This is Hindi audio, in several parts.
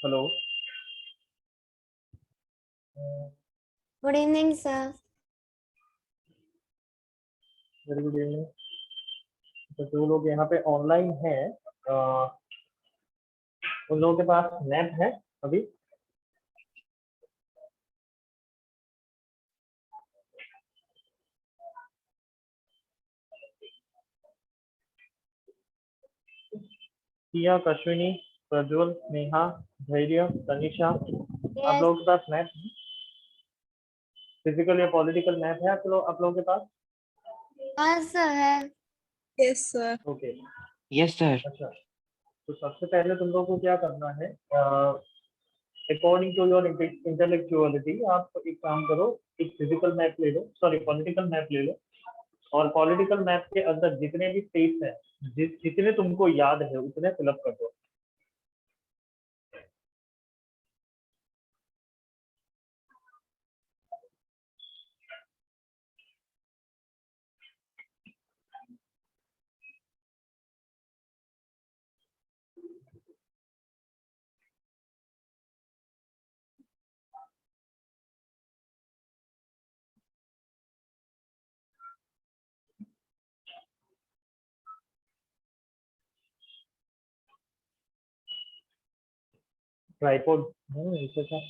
Hello. Good evening sir. Very good evening. तो जो लोग यहाँ पे ऑनलाइन हैं, उन लोगों के पास नेट है अभी? किया, कश्विनी, प्रज्वल, नेहा, धैर्य, तनिषा, आप यस। लोगों के पास नेट फिजिकल या पॉलिटिकल मैप है आप लोगों के पास? हाँ सर है। Yes sir. Okay. Yes sir. अच्छा, तो सबसे पहले तुम लोगों को क्या करना है, अकॉर्डिंग टू योर इंटेलेक्चुअलिटी आप एक काम करो, एक फिजिकल मैप ले लो, सॉरी पॉलिटिकल मैप ले लो, और पॉलिटिकल मैप के अंदर जितने भी स्टेट्स हैं, जितने तुमको याद है उतने फिलअप कर दो। ट्राइपॉड इसे था।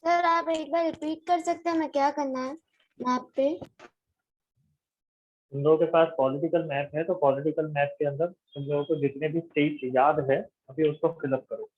सर आप एक बार रिपीट कर सकते हैं, मैं क्या करना है मैप पे? तुम लोगों के पास पॉलिटिकल मैप है, तो पॉलिटिकल मैप के अंदर तुम लोगों को जितने भी स्टेट याद है अभी उसको फिलअप करो।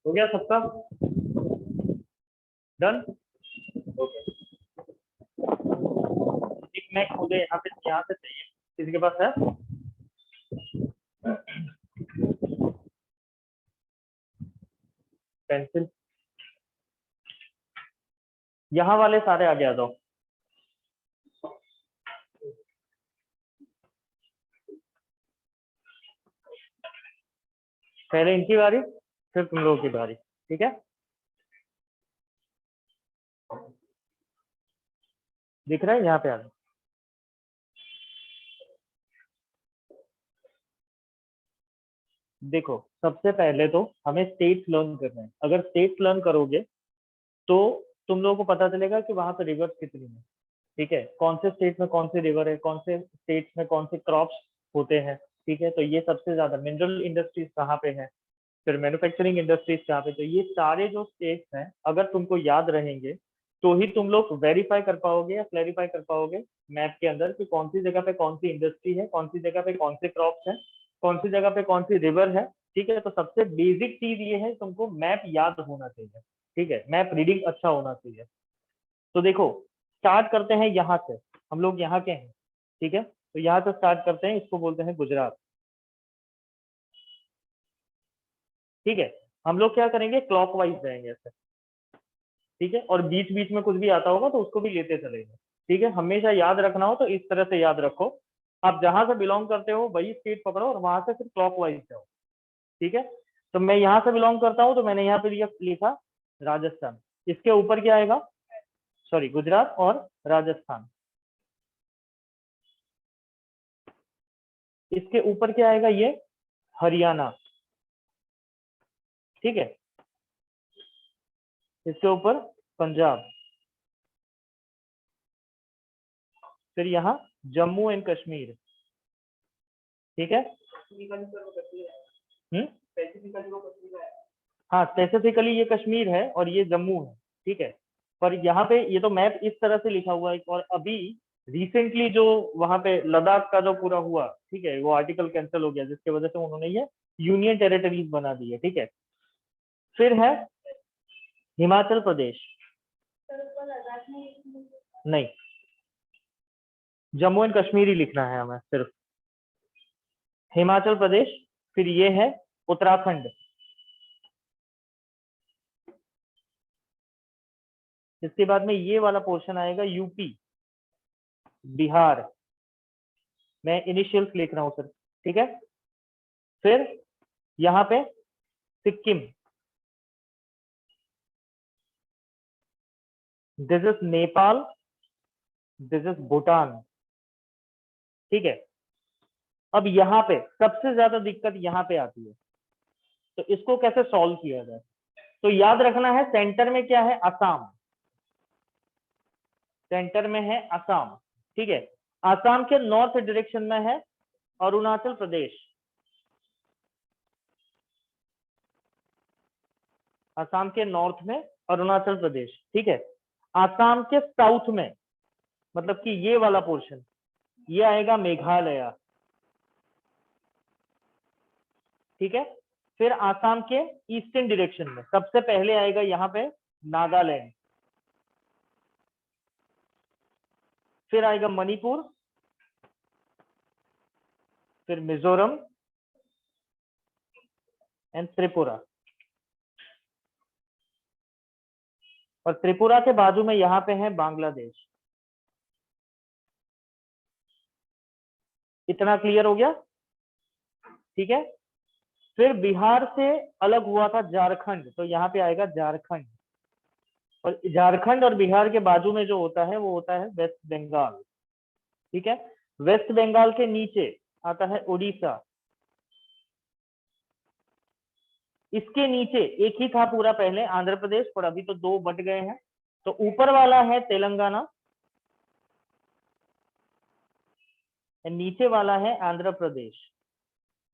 हो गया सबका? डन? ओके। एक मैं मुझे यहाँ से चाहिए, किसी के पास है? पेंसिल? यहाँ वाले सारे आगे आ जाओ। पहले इनकी बारी, फिर तुम लोगों की बारी, ठीक है? दिख रहा है? यहाँ पे आ जाओ। देखो, सबसे पहले तो हमें स्टेट्स लर्न करना है। अगर स्टेट्स लर्न करोगे तो तुम लोगों को पता चलेगा कि वहां पे रिवर्स कितनी है, ठीक है? कौन से स्टेट में कौन से रिवर है, कौन से स्टेट्स में कौन से क्रॉप्स होते हैं, ठीक है? तो ये सबसे ज्यादा मिनरल इंडस्ट्रीज कहाँ पे है, फिर मैन्युफैक्चरिंग इंडस्ट्रीज कहाँ पे, तो ये सारे जो स्टेट्स हैं अगर तुमको याद रहेंगे तो ही तुम लोग वेरीफाई कर पाओगे या क्लैरिफाई कर पाओगे मैप के अंदर कि कौन सी जगह पे कौन सी इंडस्ट्री है, कौन सी जगह पे कौन से क्रॉप्स हैं, कौन सी जगह पे कौन सी रिवर है, ठीक है? तो सबसे बेसिक चीज ये है, तुमको मैप याद होना चाहिए, ठीक है? मैप रीडिंग अच्छा होना चाहिए। तो देखो, स्टार्ट करते हैं यहाँ से, हम लोग यहाँ के हैं, ठीक है? तो यहाँ से स्टार्ट करते हैं, इसको बोलते हैं गुजरात, ठीक है? हम लोग क्या करेंगे, क्लॉकवाइज जाएंगे ऐसे, ठीक है? और बीच बीच में कुछ भी आता होगा तो उसको भी लेते चलेंगे, ठीक है? हमेशा याद रखना हो तो इस तरह से याद रखो, आप जहां से बिलोंग करते हो वही स्टेट पकड़ो और वहां से फिर क्लॉकवाइज जाओ, ठीक है? तो मैं यहाँ से बिलोंग करता हूँ तो मैंने यहाँ पे लिखा राजस्थान, इसके ऊपर क्या आएगा, सॉरी, गुजरात और राजस्थान, इसके ऊपर क्या आएगा, ये हरियाणा, ठीक है? इसके ऊपर पंजाब, फिर यहाँ जम्मू एंड कश्मीर, ठीक है? हाँ, स्पेसिफिकली ये कश्मीर है और ये जम्मू है, ठीक है? पर यहाँ पे ये तो मैप इस तरह से लिखा हुआ है, और अभी रिसेंटली जो वहां पे लद्दाख का जो पूरा हुआ, ठीक है, वो आर्टिकल कैंसिल हो गया जिसकी वजह से उन्होंने ये यूनियन टेरिटरीज बना दी है, ठीक है? फिर है हिमाचल प्रदेश, नहीं, जम्मू एंड कश्मीर ही लिखना है हमें सिर्फ, हिमाचल प्रदेश, फिर ये है उत्तराखंड, इसके बाद में ये वाला पोर्शन आएगा यूपी, बिहार, मैं इनिशियल्स लिख रहा हूँ सर, ठीक है? फिर यहाँ पे Sikkim, this is Nepal, this is Bhutan, ठीक है? अब यहाँ पे सबसे ज्यादा दिक्कत यहाँ पे आती है, तो इसको कैसे सॉल्व किया जाए? तो याद रखना है, सेंटर में क्या है, असम, सेंटर में है असम, ठीक है? असम के नॉर्थ डायरेक्शन में है अरुणाचल प्रदेश, असम के नॉर्थ में अरुणाचल प्रदेश, ठीक है? असम के साउथ में, मतलब कि ये वाला पोर्शन, ये आएगा मेघालय, ठीक है? फिर आसाम के ईस्टर्न डायरेक्शन में सबसे पहले आएगा यहाँ पे नागालैंड, फिर आएगा मणिपुर, फिर मिजोरम एंड त्रिपुरा, और त्रिपुरा के बाजू में यहाँ पे है बांग्लादेश। इतना क्लियर हो गया? ठीक है। फिर बिहार से अलग हुआ था झारखंड, तो यहाँ पे आएगा झारखंड, और झारखंड और बिहार के बाजू में जो होता है वो होता है वेस्ट बंगाल, ठीक है? वेस्ट बंगाल के नीचे आता है उड़ीसा, इसके नीचे एक ही था पूरा पहले, आंध्र प्रदेश, पर अभी तो दो बट गए हैं, तो ऊपर वाला है तेलंगाना, नीचे वाला है आंध्र प्रदेश।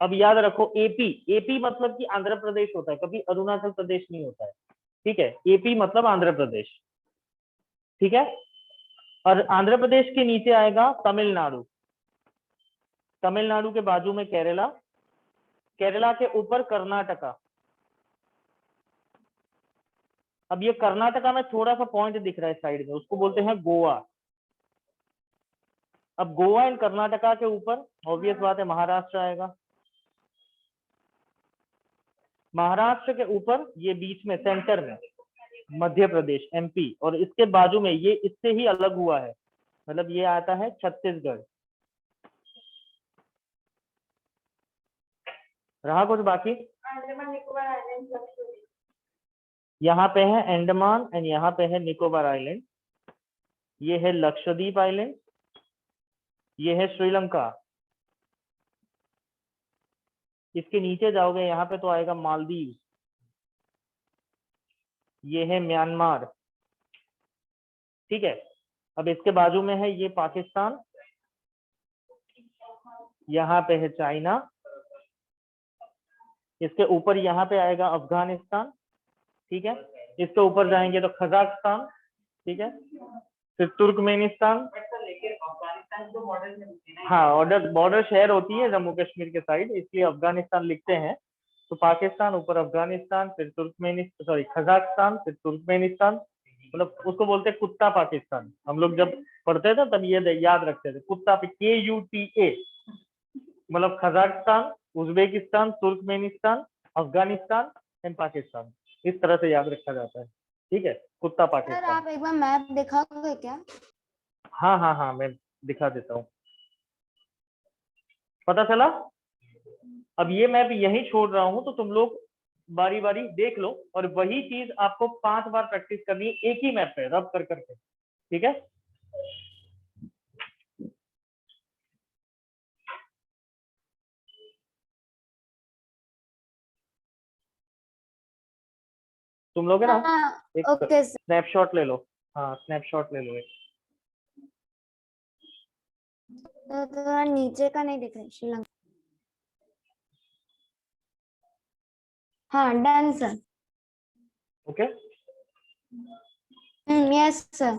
अब याद रखो, एपी, एपी मतलब कि आंध्र प्रदेश होता है, कभी अरुणाचल प्रदेश नहीं होता है, ठीक है? एपी मतलब आंध्र प्रदेश, ठीक है? और आंध्र प्रदेश के नीचे आएगा तमिलनाडु, तमिलनाडु के बाजू में केरला, केरला के ऊपर कर्नाटका, अब ये कर्नाटका में थोड़ा सा पॉइंट दिख रहा है साइड में, उसको बोलते हैं गोवा। अब गोवा एंड कर्नाटका के ऊपर ऑब्वियस बात है महाराष्ट्र आएगा। महाराष्ट्र के ऊपर ये बीच में सेंटर में मध्य प्रदेश एमपी, और इसके बाजू में ये इससे ही अलग हुआ है, मतलब ये आता है छत्तीसगढ़। रहा कुछ बाकी? यहाँ पे है अंडमान एंड यहाँ पे है निकोबार आइलैंड, ये है लक्षद्वीप आइलैंड, ये है श्रीलंका। इसके नीचे जाओगे यहाँ पे तो आएगा मालदीव, ये है म्यांमार, ठीक है। अब इसके बाजू में है ये पाकिस्तान, यहाँ पे है चाइना, इसके ऊपर यहाँ पे आएगा अफगानिस्तान, ठीक है। इसके ऊपर जाएंगे तो कजाकिस्तान, ठीक है, फिर तुर्कमेनिस्तान। हाँ, बॉर्डर शहर होती है जम्मू कश्मीर के साइड, इसलिए अफगानिस्तान लिखते हैं। तो पाकिस्तान, ऊपर अफगानिस्तान, फिर कजाकिस्तान, फिर तुर्कमेनिस्तान, मतलब उसको बोलते हैं कुत्ता पाकिस्तान। हम लोग जब पढ़ते थे तब ये याद रखते थे, कुत्ता पे KUTA, मतलब Kazakhstan, Uzbekistan, Turkmenistan, Afghanistan and Pakistan, इस तरह से याद रखा जाता है, ठीक है, कुत्ता सर पाकिस्तान। आप एक बार मैप दिखाओगे क्या? हाँ हाँ हाँ, मैं दिखा देता हूँ। पता चला? अब ये मैप यहीं छोड़ रहा हूँ, तो तुम लोग बारी बारी देख लो, और वही चीज आपको 5 बार प्रैक्टिस करनी है एक ही मैप पे रब कर करके, ठीक है। तुम लोगे ना? एक ओके सर। स्नैपशॉट ले लो। हाँ, स्नैपशॉट ले लो एक। तो थोड़ा नीचे का नहीं दिख रहा है, श्रीलंका। हाँ done sir. Okay, yes sir.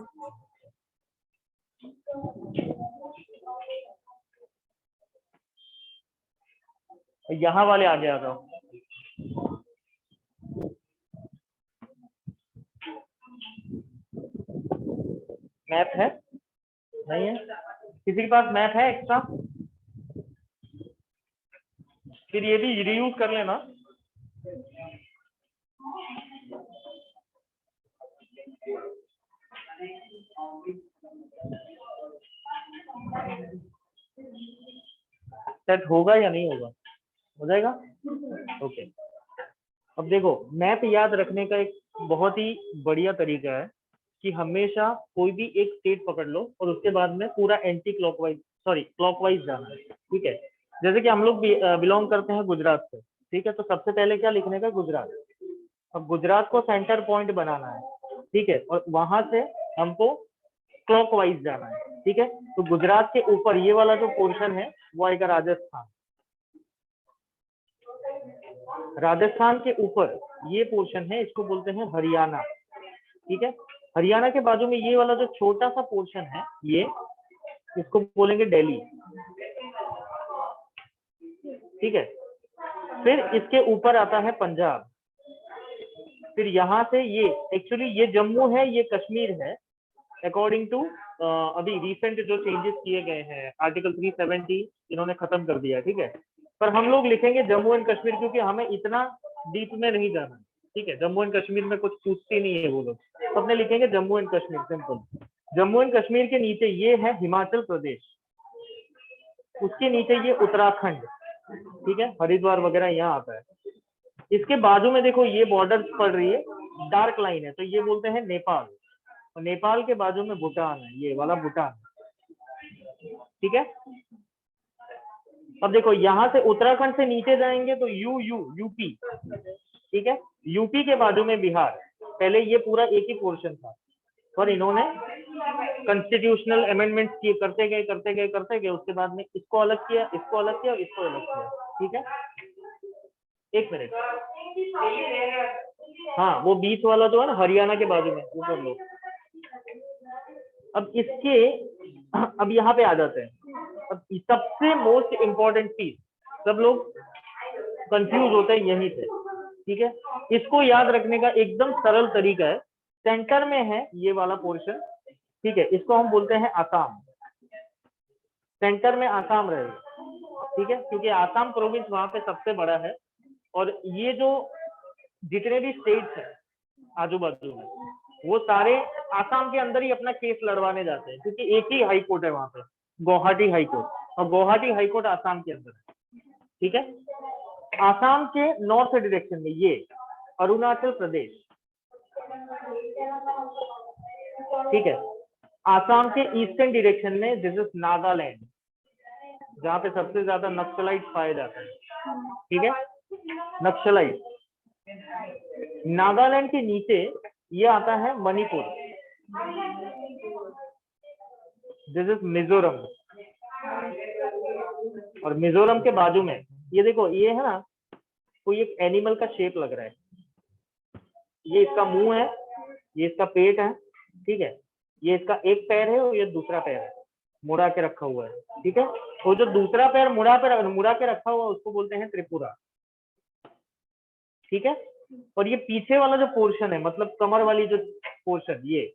यहाँ वाले आगे आ जाओ। मैप है? नहीं है? किसी के पास मैप है एक्स्ट्रा? फिर ये भी रीयूज कर लेना। सेट होगा या नहीं होगा? हो जाएगा? ओके। अब देखो, मैप याद रखने का एक बहुत ही बढ़िया तरीका है कि हमेशा कोई भी एक स्टेट पकड़ लो और उसके बाद में पूरा क्लॉकवाइज जाना है, ठीक है। जैसे कि हम लोग बिलोंग करते हैं गुजरात से, ठीक है, तो सबसे पहले क्या लिखने का? गुजरात। अब गुजरात को सेंटर पॉइंट बनाना है, ठीक है, और वहां से हमको क्लॉकवाइज जाना है, ठीक है। तो गुजरात के ऊपर ये वाला जो पोर्शन है वो आएगा राजस्थान। राजस्थान के ऊपर ये पोर्शन है, इसको बोलते हैं हरियाणा, ठीक है। हरियाणा के बाजू में ये वाला जो छोटा सा पोर्शन है, ये इसको बोलेंगे दिल्ली, ठीक है। फिर इसके ऊपर आता है पंजाब। फिर यहाँ से ये एक्चुअली ये जम्मू है, ये कश्मीर है, अकॉर्डिंग टू अभी रिसेंट जो चेंजेस किए गए हैं, आर्टिकल 370 इन्होंने खत्म कर दिया, ठीक है। पर हम लोग लिखेंगे जम्मू एंड कश्मीर, क्योंकि हमें इतना डीप में नहीं जाना, ठीक है। जम्मू एंड कश्मीर में कुछ पूछते नहीं है वो लोग, तो अपने लिखेंगे Jammu and Kashmir, simple. Jammu and Kashmir के नीचे ये है हिमाचल प्रदेश, उसके नीचे ये उत्तराखंड, ठीक है, हरिद्वार वगैरह यहाँ आता है। इसके बाजू में देखो ये बॉर्डर पड़ रही है, डार्क लाइन है, तो ये बोलते हैं नेपाल, और नेपाल के बाजू में भूटान है, ये वाला भूटान, ठीक है। अब देखो यहाँ से उत्तराखंड से नीचे जाएंगे तो यूपी, ठीक है। यूपी के बाजू में बिहार। पहले ये पूरा एक ही पोर्शन था, पर इन्होंने कॉन्स्टिट्यूशनल अमेंडमेंट्स किए, करते गए, उसके बाद में इसको अलग किया, इसको अलग किया, इसको अलग किया, ठीक है। एक मिनट, हाँ, वो बीच वाला जो है ना हरियाणा के बाजू में, वो कर लो। अब इसके अब यहाँ पे आ जाते हैं। अब सबसे मोस्ट इंपॉर्टेंट चीज, सब लोग कंफ्यूज होते हैं यहीं से, ठीक है, इसको याद रखने का एकदम सरल तरीका है, सेंटर में है ये वाला पोर्शन, ठीक है, इसको हम बोलते हैं आसाम। सेंटर में आसाम रहेगा, ठीक है, क्योंकि आसाम प्रोविंस वहां पे सबसे बड़ा है, और ये जो जितने भी स्टेट्स हैं आजू बाजू में, वो सारे आसाम के अंदर ही अपना केस लड़वाने जाते हैं, क्योंकि एक ही हाई कोर्ट है वहां पे, गुवाहाटी हाई कोर्ट, और गुवाहाटी हाई कोर्ट आसाम के अंदर है, ठीक है। आसाम के नॉर्थ डायरेक्शन में ये अरुणाचल प्रदेश, ठीक है, आसाम के ईस्टर्न डायरेक्शन में दिस इज नागालैंड, जहां पे सबसे ज्यादा नक्सलाइट पाए जाते हैं, ठीक है, नक्सलाइट। नागालैंड के नीचे ये आता है मणिपुर, दिस इज मिजोरम, और मिजोरम के बाजू में ये देखो, ये है ना कोई एक एनिमल का शेप लग रहा है, ये इसका मुंह है, ये इसका पेट है, ठीक है, ये इसका एक पैर है और ये दूसरा पैर है, मुड़ा के रखा हुआ है, ठीक है। तो जो दूसरा पैर मुड़ा के रखा हुआ है उसको बोलते हैं त्रिपुरा, ठीक है। और ये पीछे वाला जो पोर्शन है, मतलब कमर वाली जो पोर्शन, ये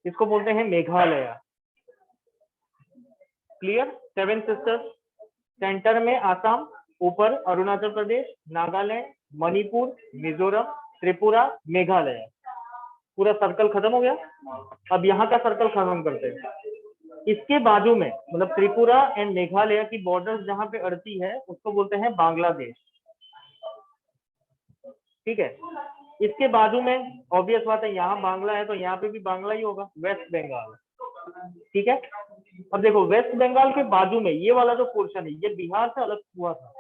इसको बोलते हैं मेघालय। क्लियर? 7 सिस्टर्स, सेंटर में आसाम, ऊपर अरुणाचल प्रदेश, नागालैंड, मणिपुर, मिजोरम, त्रिपुरा, मेघालय। पूरा सर्कल खत्म हो गया। अब यहाँ का सर्कल खत्म करते हैं। इसके बाजू में, मतलब त्रिपुरा एंड मेघालय की बॉर्डर जहां पे अड़ती है उसको बोलते हैं बांग्लादेश, ठीक है। इसके बाजू में ऑब्वियस बात है, यहाँ बांग्ला है तो यहाँ पे भी बांग्ला ही होगा, वेस्ट बंगाल, ठीक है। अब देखो, वेस्ट बंगाल के बाजू में ये वाला जो पोर्शन है, ये बिहार से अलग हुआ था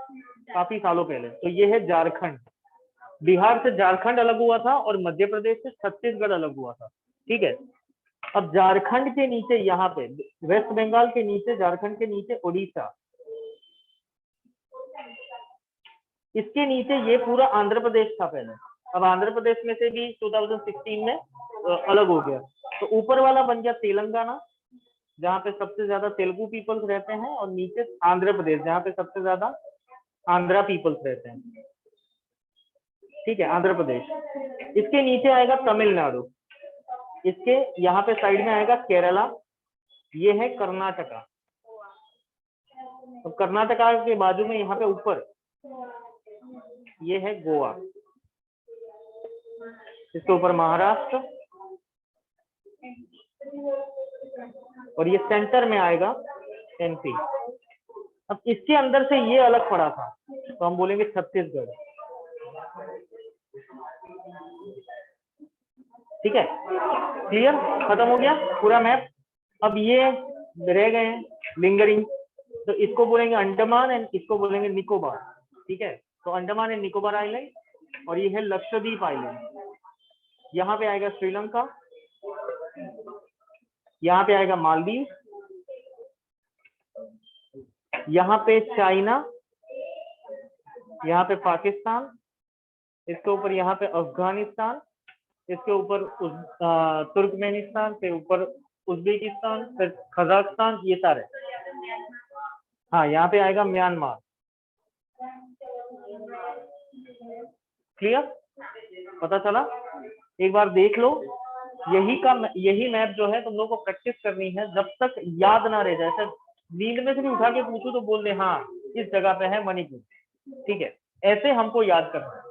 काफी सालों पहले, तो ये है झारखंड। बिहार से झारखंड अलग हुआ था और मध्य प्रदेश से छत्तीसगढ़ अलग हुआ था, ठीक है। अब झारखंड के नीचे, यहाँ पे वेस्ट बंगाल के नीचे, झारखंड के नीचे उड़ीसा, इसके नीचे ये पूरा आंध्र प्रदेश था पहले। अब आंध्र प्रदेश में से भी 2016 में अलग हो गया, तो ऊपर वाला बन गया तेलंगाना, जहाँ पे सबसे ज्यादा तेलुगु पीपल्स रहते हैं, और नीचे आंध्र प्रदेश, जहाँ पे सबसे ज्यादा आंध्रा पीपल्स रहते हैं, ठीक है, आंध्र प्रदेश। इसके नीचे आएगा तमिलनाडु, इसके यहाँ पे साइड में आएगा केरला, ये है कर्नाटका। तो कर्नाटका के बाजू में यहाँ पे ऊपर ये है गोवा, इसके ऊपर महाराष्ट्र, और ये सेंटर में आएगा एमपी। अब इसके अंदर से ये अलग पड़ा था, तो हम बोलेंगे छत्तीसगढ़, ठीक है। क्लियर? खत्म हो गया पूरा मैप। अब ये रह गए हैं लिंगरिंग, तो इसको बोलेंगे अंडमान एंड इसको बोलेंगे निकोबार, ठीक है। तो अंडमान एंड निकोबार आइलैंड, और ये है लक्षद्वीप आइलैंड। यहाँ पे आएगा श्रीलंका, यहाँ पे आएगा मालदीव, यहाँ पे चाइना, यहाँ पे पाकिस्तान, इसके ऊपर यहाँ पे अफगानिस्तान, इसके ऊपर तुर्कमेनिस्तान, के ऊपर उज्बेकिस्तान, फिर कजाकिस्तान, ये सारे। हाँ, यहाँ पे आएगा म्यांमार। क्लियर? पता चला? एक बार देख लो। यही मैप जो है तुम लोग को प्रैक्टिस करनी है, जब तक याद ना रह जाए। ऐसे नींद में से भी उठा के पूछो तो बोल दे हाँ इस जगह पे है मणिपुर, ठीक है। ऐसे हमको याद करना है।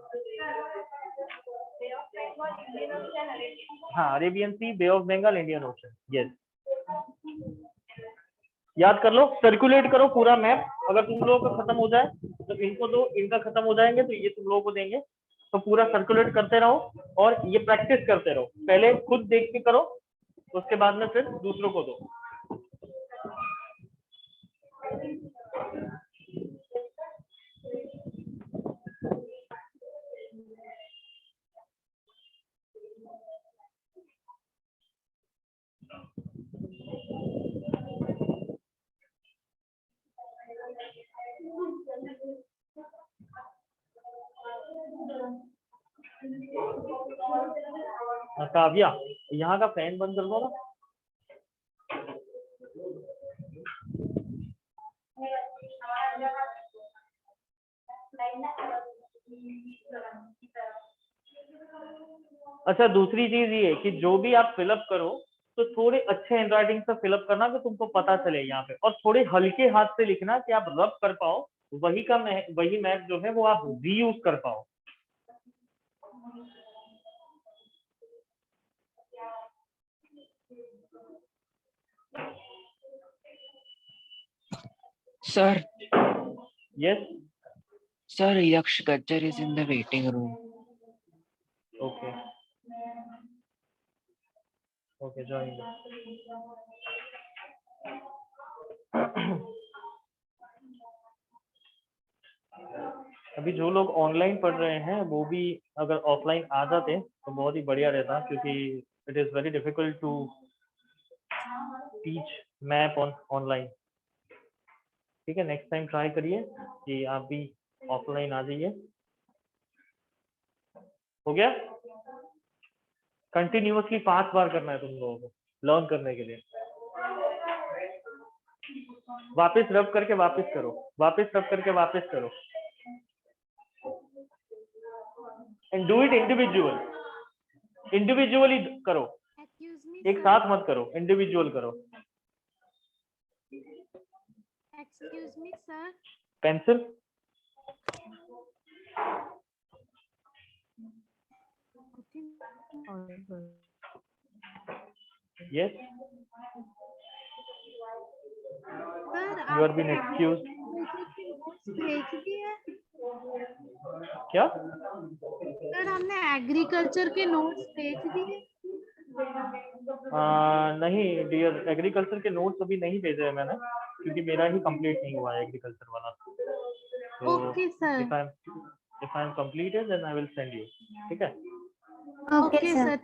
हाँ, Arabian Sea, Bay of Bengal, Indian Ocean, yes. याद कर लो, सर्कुलेट करो पूरा मैप। अगर तुम लोगों का खत्म हो जाए तो इनको दो, इनका खत्म हो जाएंगे तो ये तुम लोगों को देंगे। तो पूरा सर्कुलेट करते रहो और ये प्रैक्टिस करते रहो। पहले खुद देख के करो, उसके बाद में फिर दूसरों को दो। काव्या, यहाँ का फैन बंद कर दो ना। अच्छा, दूसरी चीज ये कि जो भी आप फिलअप करो तो थोड़े अच्छे हैंडराइटिंग से फिलअप करना कि तुमको पता चले यहाँ पे, और थोड़े हल्के हाथ से लिखना कि आप रब कर पाओ, वही मैप जो है वो आप रीयूज कर पाओ। Sir, yes sir, Yaksh Gajjar is in the waiting room. Okay okay join. अभी जो लोग ऑनलाइन पढ़ रहे हैं वो भी अगर ऑफलाइन आ जाते तो बहुत ही बढ़िया रहता, क्योंकि it is very difficult to teach map online. ठीक है, नेक्स्ट टाइम ट्राई करिए कि आप भी ऑफलाइन आ जाइए। हो गया? कंटिन्यूअसली 5 बार करना है तुम लोगों को लर्न करने के लिए। वापस रब करके वापस करो, वापस रब करके वापस करो, एंड डू इट इंडिविजुअली करो, Excuse me, एक साथ मत करो, इंडिविजुअल करो। Excuse me, sir. Pencil yes, sir, you are been excuse. भेज दिया। क्या? सर, हमने एग्रीकल्चर के नोट्स भेज दिए। नहीं डियर, एग्रीकल्चर के नोट्स अभी नहीं भेजे हैं मैंने, क्योंकि मेरा ही कंप्लीट नहीं हुआ है एग्रीकल्चर वाला। तो okay sir. If I am completed then I will send you. ठीक है? Okay sir.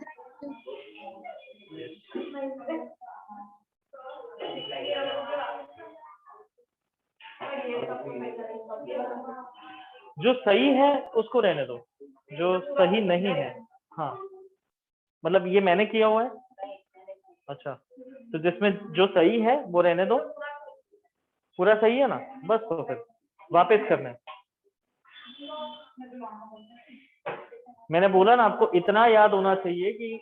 जो सही है उसको रहने दो, जो सही नहीं है, हाँ मतलब ये मैंने किया हुआ है। अच्छा, तो जिसमें जो सही है वो रहने दो, पूरा सही है ना, बस तो फिर वापस करना है। मैंने बोला ना आपको इतना याद होना चाहिए कि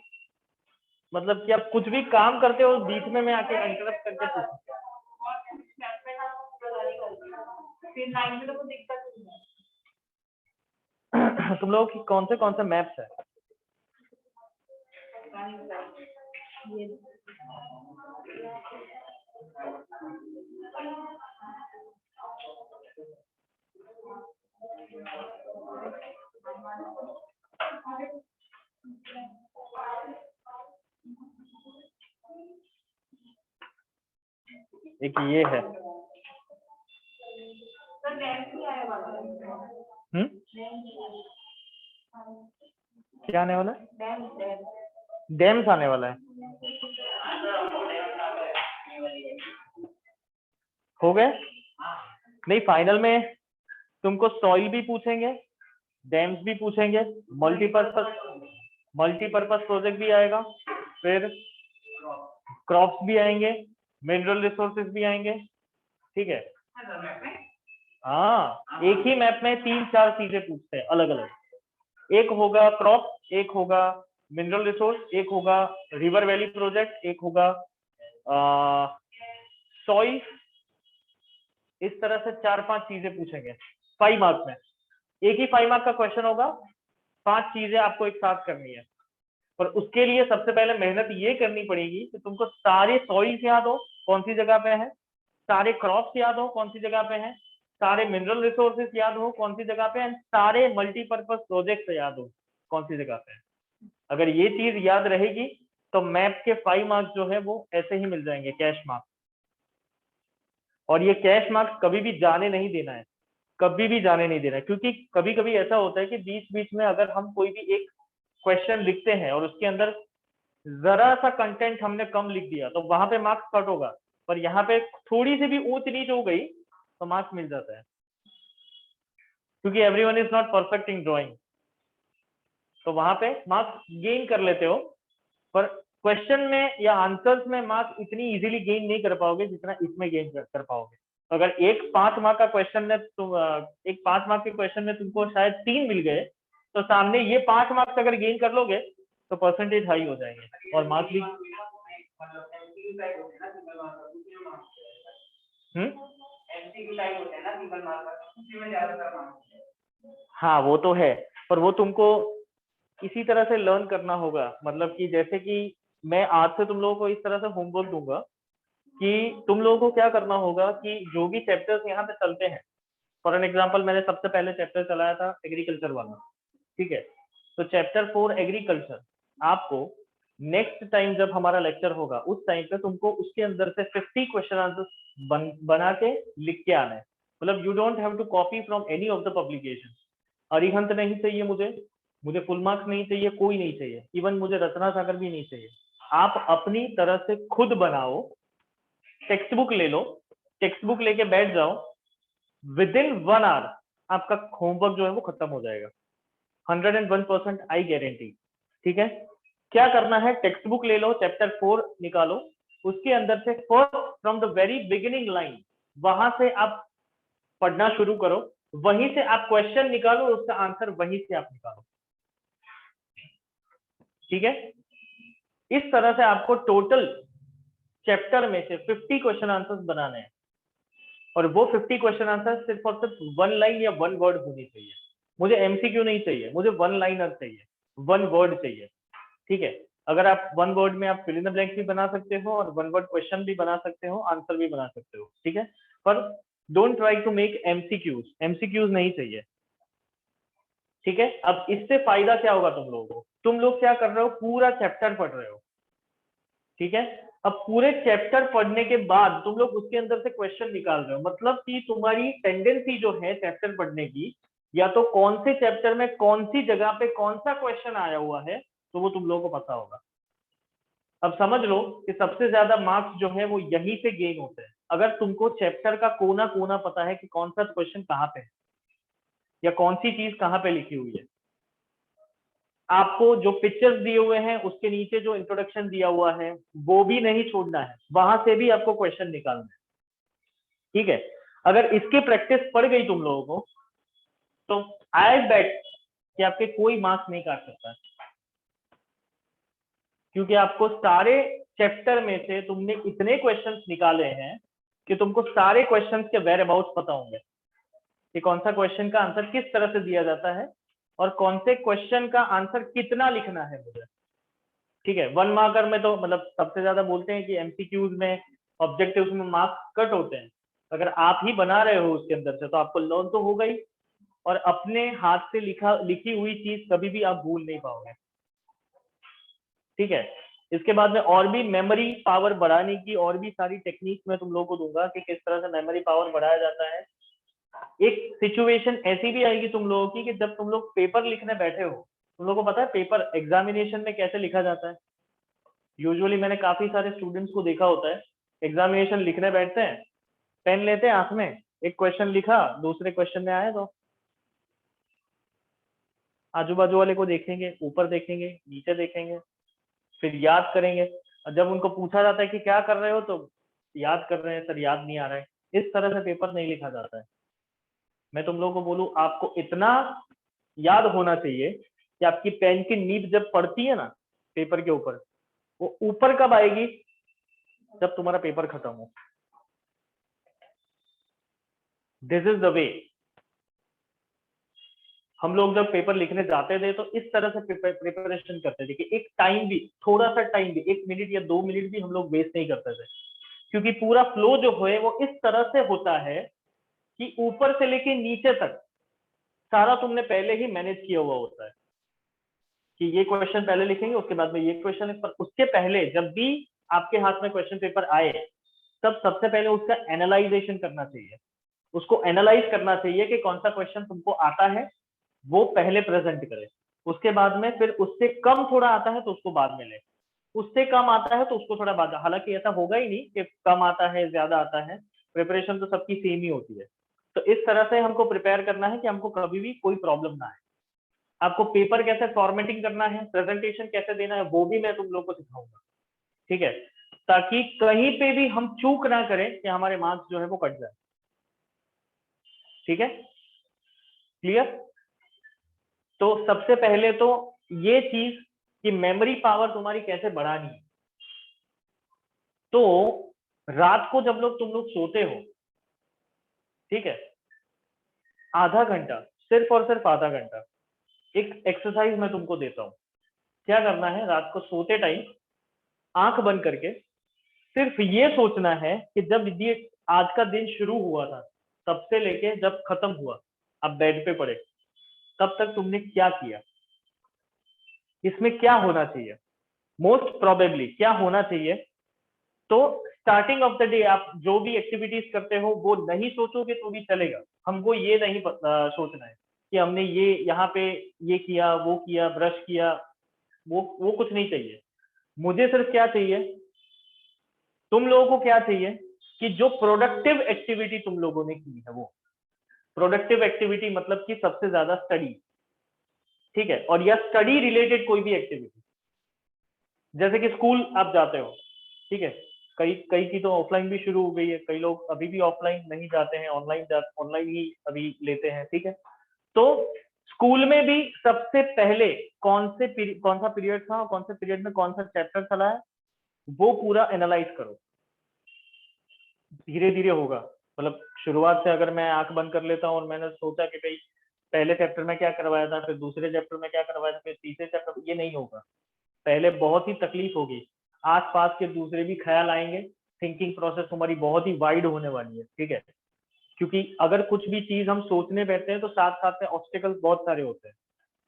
मतलब कि आप कुछ भी काम करते हो बीच में मैं आके इंटरप्ट करके पूछूं। तुम लोगों की कौन से मैप्स है? एक ये है, क्या आने वाला है? डैम्स आने वाला है। हो गए? नहीं, फाइनल में तुमको सॉइल भी पूछेंगे, डैम्स भी पूछेंगे, मल्टीपर्पज प्रोजेक्ट भी आएगा, फिर क्रॉप्स भी आएंगे, मिनरल रिसोर्सेज भी आएंगे। ठीक है? हाँ, एक ही मैप में 3-4 चीजें पूछते हैं अलग अलग। एक होगा क्रॉप, एक होगा मिनरल रिसोर्स, एक होगा रिवर वैली प्रोजेक्ट, एक होगा सॉइल। इस तरह से 4-5 चीजें पूछेंगे 5 मार्क्स में। एक ही 5 मार्क का क्वेश्चन होगा, 5 चीजें आपको एक साथ करनी है। पर उसके लिए सबसे पहले मेहनत ये करनी पड़ेगी कि तुमको सारे सॉइल्स याद हो कौन सी जगह पे है, सारे क्रॉप्स याद हो कौन सी जगह पे है, सारे मिनरल रिसोर्सेज याद हो कौन सी जगह पे है, सारे मल्टीपर्पज प्रोजेक्ट याद हो कौन सी जगह पे है। अगर ये चीज याद रहेगी तो मैप के 5 मार्क्स जो है वो ऐसे ही मिल जाएंगे, कैश मार्क्स। और ये कैश मार्क्स कभी भी जाने नहीं देना है, कभी भी जाने नहीं देना है, क्योंकि कभी कभी ऐसा होता है कि बीच बीच में अगर हम कोई भी एक क्वेश्चन लिखते हैं और उसके अंदर जरा सा कंटेंट हमने कम लिख दिया तो वहां पे मार्क्स कट होगा, पर यहाँ पे थोड़ी सी भी ऊंच नीच हो गई तो मार्क्स मिल जाता है, क्योंकि everyone is not perfect in drawing. तो वहां पे मार्क्स गेन कर लेते हो, पर क्वेश्चन में या आंसर्स में मार्क्स इतनी इजीली गेन नहीं कर पाओगे जितना इसमें गेन कर पाओगे। अगर एक 5 मार्क का क्वेश्चन में तुम एक 5 मार्क के क्वेश्चन में तुमको शायद 3 मिल गए, तो सामने ये 5 मार्क्स अगर गेन कर लोगे तो परसेंटेज हाई हो जाएंगे और मार्क्स भी। हाँ वो तो है, पर वो तुमको इसी तरह से लर्न करना होगा। मतलब कि जैसे कि मैं आज से तुम लोगों को इस तरह से होमवर्क दूंगा कि तुम लोगों को क्या करना होगा कि जो भी चैप्टर्स यहाँ पे चलते हैं, फॉर एन एग्जाम्पल मैंने सबसे पहले चैप्टर चलाया था एग्रीकल्चर वाला, ठीक है। तो चैप्टर 4 एग्रीकल्चर आपको नेक्स्ट टाइम जब हमारा लेक्चर होगा उस टाइम पे तुमको उसके अंदर से 50 क्वेश्चन आंसर बना के लिख के आना है। मतलब you don't have to copy from any of the publication. Arihant नहीं चाहिए मुझे फुल मार्क्स नहीं चाहिए, कोई नहीं चाहिए, इवन मुझे रचना सागर भी नहीं चाहिए। आप अपनी तरह से खुद बनाओ, टेक्स्ट बुक ले लो, टेक्स्ट बुक लेके बैठ जाओ, विद इन 1 आवर आपका होमवर्क जो है वो खत्म हो जाएगा, 101% आई गारंटी। ठीक है, क्या करना है, टेक्स्ट बुक ले लो, चैप्टर 4 निकालो, उसके अंदर से first from the very beginning line वहां से आप पढ़ना शुरू करो, वहीं से आप क्वेश्चन निकालो, उसका आंसर वहीं से आप निकालो। ठीक है, इस तरह से आपको टोटल चैप्टर में से 50 क्वेश्चन आंसर्स बनाने हैं और वो 50 क्वेश्चन आंसर सिर्फ और सिर्फ 1 लाइन या 1 वर्ड होनी चाहिए। मुझे एमसीक्यू नहीं चाहिए, मुझे 1 लाइनर चाहिए, 1 वर्ड चाहिए। ठीक है, अगर आप 1 वर्ड में आप फिल इन द ब्लैंक्स भी बना सकते हो और 1 वर्ड क्वेश्चन भी बना सकते हो, आंसर भी बना सकते हो। ठीक है, पर don't try to make MCQs नहीं चाहिए। ठीक है, अब इससे फायदा क्या होगा तुम लोगों को, तुम लोग क्या कर रहे हो, पूरा चैप्टर पढ़ रहे हो। ठीक है, अब पूरे चैप्टर पढ़ने के बाद तुम लोग उसके अंदर से क्वेश्चन निकाल रहे हो, मतलब कि तुम्हारी टेंडेंसी जो है चैप्टर पढ़ने की, या तो कौन से चैप्टर में कौन सी जगह पे कौन सा क्वेश्चन आया हुआ है, तो वो तुम लोगों को पता होगा। अब समझ लो कि सबसे ज्यादा मार्क्स जो है वो यहीं से गेन होते हैं, अगर तुमको चैप्टर का कोना कोना पता है कि कौन सा क्वेश्चन कहाँ पे है या कौन सी चीज कहाँ पे लिखी हुई है। आपको जो पिक्चर्स दिए हुए हैं उसके नीचे जो इंट्रोडक्शन दिया हुआ है वो भी नहीं छोड़ना है, वहां से भी आपको क्वेश्चन निकालना है। ठीक है, अगर इसकी प्रैक्टिस पड़ गई तुम लोगों को तो आई बेट कि आपके कोई मार्क्स नहीं काट सकता, क्योंकि आपको सारे चैप्टर में से तुमने इतने क्वेश्चंस निकाले हैं कि तुमको सारे क्वेश्चंस के वेयर अबाउट पता होंगे कि कौन सा क्वेश्चन का आंसर किस तरह से दिया जाता है और कौन से क्वेश्चन का आंसर कितना लिखना है मुझे। ठीक है, 1 मार्कर में तो मतलब सबसे ज्यादा बोलते हैं कि एमसीक्यूज में, ऑब्जेक्टिव्स में मार्क्स कट होते हैं। अगर आप ही बना रहे हो उसके अंदर से तो आपको लर्न तो होगा ही, और अपने हाथ से लिखी हुई चीज कभी भी आप भूल नहीं पाओगे। ठीक है, इसके बाद में और भी मेमोरी पावर बढ़ाने की और भी सारी टेक्निक मैं तुम लोगों को दूंगा कि किस तरह से मेमोरी पावर बढ़ाया जाता है। एक सिचुएशन ऐसी भी आएगी तुम लोगों की कि जब तुम लोग पेपर लिखने बैठे हो, तुम लोगों को पता है पेपर एग्जामिनेशन में कैसे लिखा जाता है। यूजुअली मैंने काफी सारे स्टूडेंट्स को देखा होता है, एग्जामिनेशन लिखने बैठते हैं, पेन लेते हैं हाथ में, एक क्वेश्चन लिखा, दूसरे क्वेश्चन में आए तो आजू बाजू वाले को देखेंगे, ऊपर देखेंगे, नीचे देखेंगे, फिर याद करेंगे। और जब उनको पूछा जाता है कि क्या कर रहे हो तो याद कर रहे हैं सर, याद नहीं आ रहा है। इस तरह से पेपर नहीं लिखा जाता है। मैं तुम लोगों को बोलूं, आपको इतना याद होना चाहिए कि आपकी पेन की नीब जब पड़ती है ना पेपर के ऊपर, वो ऊपर कब आएगी, जब तुम्हारा पेपर खत्म हो। This is the way. हम लोग जब पेपर लिखने जाते थे तो इस तरह से प्रिपरेशन करते थे कि एक टाइम भी, थोड़ा सा टाइम भी, 1 मिनट या 2 मिनट भी हम लोग वेस्ट नहीं करते थे, क्योंकि पूरा फ्लो जो है वो इस तरह से होता है कि ऊपर से लेके नीचे तक सारा तुमने पहले ही मैनेज किया हुआ होता है कि ये क्वेश्चन पहले लिखेंगे, उसके बाद में ये क्वेश्चन। पर उसके पहले जब भी आपके हाथ में क्वेश्चन पेपर आए तब सबसे पहले उसका एनालाइजेशन करना चाहिए, उसको एनालाइज करना चाहिए कि कौन सा क्वेश्चन तुमको आता है वो पहले प्रेजेंट करे। उसके बाद में फिर उससे कम थोड़ा आता है तो उसको बाद में ले, उससे कम आता है तो उसको थोड़ा बाद। हालांकि ऐसा होगा ही नहीं कि कम आता है ज्यादा आता है, प्रिपरेशन तो सबकी सेम ही होती है। तो इस तरह से हमको प्रिपेयर करना है कि हमको कभी भी कोई प्रॉब्लम ना आए। आपको पेपर कैसे फॉर्मेटिंग करना है, प्रेजेंटेशन कैसे देना है, वो भी मैं तुम लोग को सिखाऊंगा। ठीक है, ताकि कहीं पे भी हम चूक ना करें कि हमारे मार्क्स जो है वो कट जाए। ठीक है, क्लियर। तो सबसे पहले तो ये चीज कि मेमोरी पावर तुम्हारी कैसे बढ़ानी है। तो रात को जब तुम लोग सोते हो, ठीक है, आधा घंटा, सिर्फ और सिर्फ आधा घंटा एक एक्सरसाइज मैं तुमको देता हूँ। क्या करना है, रात को सोते टाइम आंख बंद करके सिर्फ ये सोचना है कि जब ये आज का दिन शुरू हुआ था तब से लेके जब खत्म हुआ, अब बेड पे पड़े, तब तक तुमने क्या किया, इसमें क्या होना चाहिए, मोस्ट प्रोबेबली क्या होना चाहिए। तो स्टार्टिंग ऑफ द डे आप जो भी एक्टिविटीज करते हो वो नहीं सोचोगे तो भी चलेगा। हमको ये नहीं सोचना है कि हमने ये यहाँ पे ये किया, वो किया, ब्रश किया, वो कुछ नहीं चाहिए। मुझे सिर्फ क्या चाहिए, तुम लोगों को क्या चाहिए कि जो प्रोडक्टिव एक्टिविटी तुम लोगों ने की है, वो प्रोडक्टिव एक्टिविटी मतलब कि सबसे ज्यादा स्टडी, ठीक है, और या स्टडी रिलेटेड कोई भी एक्टिविटी, जैसे कि स्कूल आप जाते हो, ठीक है, कई कई की तो ऑफलाइन भी शुरू हो गई है, कई लोग अभी भी ऑफलाइन नहीं जाते हैं, ऑनलाइन ही अभी लेते हैं, ठीक है। तो स्कूल में भी सबसे पहले कौन सा पीरियड था और कौन से पीरियड में कौन सा चैप्टर चला है, वो पूरा एनालाइज करो। धीरे धीरे होगा, मतलब शुरुआत से अगर मैं आंख बंद कर लेता हूँ और मैंने सोचा कि भाई पहले चैप्टर में क्या करवाया था, फिर दूसरे चैप्टर में क्या करवाया था, फिर तीसरे चैप्टर, ये नहीं होगा। पहले बहुत ही तकलीफ होगी, आसपास के दूसरे भी ख्याल आएंगे, थिंकिंग प्रोसेस हमारी बहुत ही वाइड होने वाली है, ठीक है। क्योंकि अगर कुछ भी चीज हम सोचने बैठते हैं तो साथ साथ में ऑब्स्टिकल्स बहुत सारे होते हैं,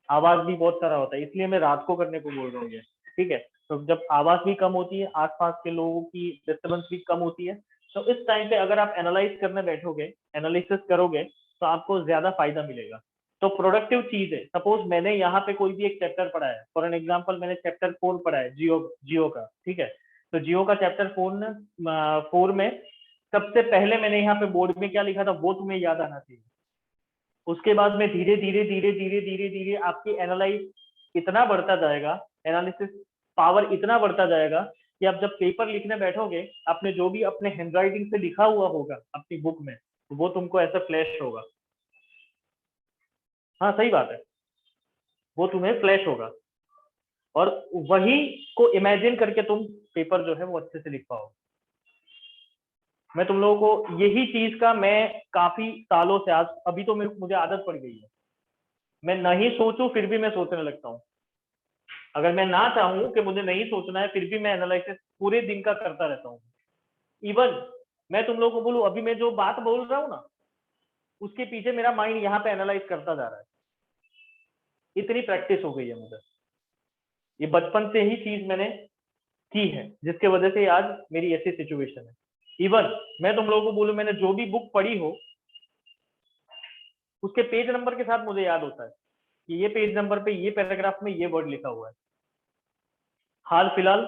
आवाज भी बहुत सारा होता है, इसलिए मैं रात को करने को बोल रहा हूँ ये, ठीक है। तो जब आवाज भी कम होती है, आसपास के लोगों की डिस्टर्बेंस भी कम होती है, तो इस टाइम पे अगर आप एनालाइज करने बैठोगे, एनालिसिस करोगे, तो आपको ज्यादा फायदा मिलेगा। तो प्रोडक्टिव चीज है, सपोज मैंने यहाँ पे कोई भी एक चैप्टर पढ़ा है, फॉर एन एग्जाम्पल मैंने चैप्टर 4 पढ़ा है, जियो का, ठीक है। तो जियो का चैप्टर 4 में सबसे पहले मैंने यहाँ पे बोर्ड में क्या लिखा था वो तुम्हें याद आना चाहिए। उसके बाद में धीरे धीरे धीरे धीरे धीरे धीरे आपकी एनालाइज इतना बढ़ता जाएगा, एनालिसिस पावर इतना बढ़ता जाएगा कि आप जब पेपर लिखने बैठोगे, आपने जो भी अपने हैंडराइटिंग से लिखा हुआ होगा अपनी बुक में, वो तुमको ऐसा फ्लैश होगा। हाँ सही बात है, वो तुम्हें फ्लैश होगा और वही को इमेजिन करके तुम पेपर जो है वो अच्छे से लिख पाओगे। मैं तुम लोगों को यही चीज का मैं काफी सालों से, आज अभी तो मुझे आदत पड़ गई है, मैं नहीं सोचूं फिर भी मैं सोचने लगता हूँ। अगर मैं ना चाहूं कि मुझे नहीं सोचना है, फिर भी मैं एनालिसिस पूरे दिन का करता रहता हूँ। इवन मैं तुम लोगों को बोलूं, अभी मैं जो बात बोल रहा हूँ ना, उसके पीछे मेरा माइंड यहाँ पे एनालाइज करता जा रहा है। इतनी प्रैक्टिस हो गई है मुझे, ये बचपन से ही चीज मैंने की है, जिसके वजह से आज मेरी ऐसी सिचुएशन है। इवन मैं तुम लोगों को बोलूं, मैंने जो भी बुक पढ़ी हो उसके पेज नंबर के साथ मुझे याद होता है कि ये पेज नंबर पे ये पैराग्राफ में ये वर्ड लिखा हुआ है। हाल फिलहाल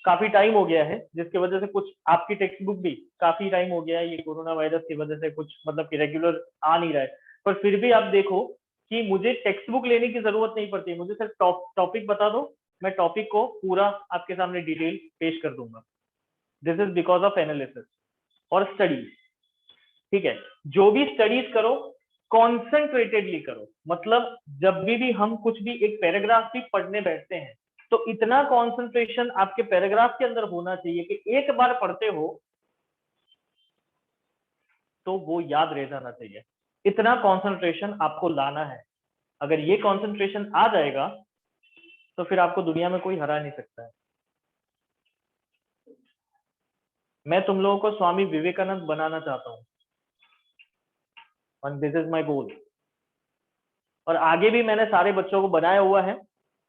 काफी टाइम हो गया है, जिसकी वजह से कुछ आपकी टेक्स्ट बुक भी काफी टाइम हो गया है, ये कोरोना वायरस की वजह से कुछ मतलब कि रेगुलर आ नहीं रहा है। पर फिर भी आप देखो कि मुझे टेक्स्ट बुक लेने की जरूरत नहीं पड़ती, मुझे सिर्फ टॉपिक बता दो, मैं टॉपिक को पूरा आपके सामने डिटेल पेश कर दूंगा। This is because of analysis और स्टडी, ठीक है। जो भी स्टडीज करो कॉन्सेंट्रेटेडली करो, मतलब जब भी हम कुछ भी एक पैराग्राफ भी पढ़ने बैठते हैं तो इतना कंसंट्रेशन आपके पैराग्राफ के अंदर होना चाहिए कि एक बार पढ़ते हो तो वो याद रह जाना चाहिए। इतना कंसंट्रेशन आपको लाना है। अगर ये कंसंट्रेशन आ जाएगा तो फिर आपको दुनिया में कोई हरा नहीं सकता है। मैं तुम लोगों को स्वामी विवेकानंद बनाना चाहता हूं, और दिस इज माय गोल। और आगे भी मैंने सारे बच्चों को बनाया हुआ है,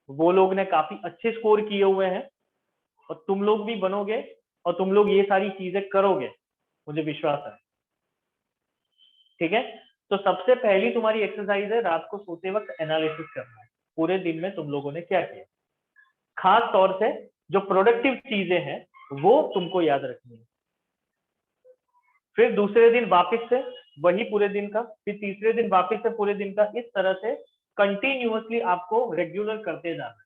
वो लोग ने काफी अच्छे स्कोर किए हुए हैं, और तुम लोग भी बनोगे और तुम लोग ये सारी चीजें करोगे, मुझे विश्वास है, ठीक है। तो सबसे पहली तुम्हारी एक्सरसाइज है रात को सोते वक्त एनालिसिस करना है, पूरे दिन में तुम लोगों ने क्या किया, खास तौर से जो प्रोडक्टिव चीजें हैं वो तुमको याद रखनी है। फिर दूसरे दिन वापस से वही पूरे दिन का, फिर तीसरे दिन वापस से पूरे दिन का, इस तरह से कंटिन्यूअसली आपको रेगुलर करते जाना है,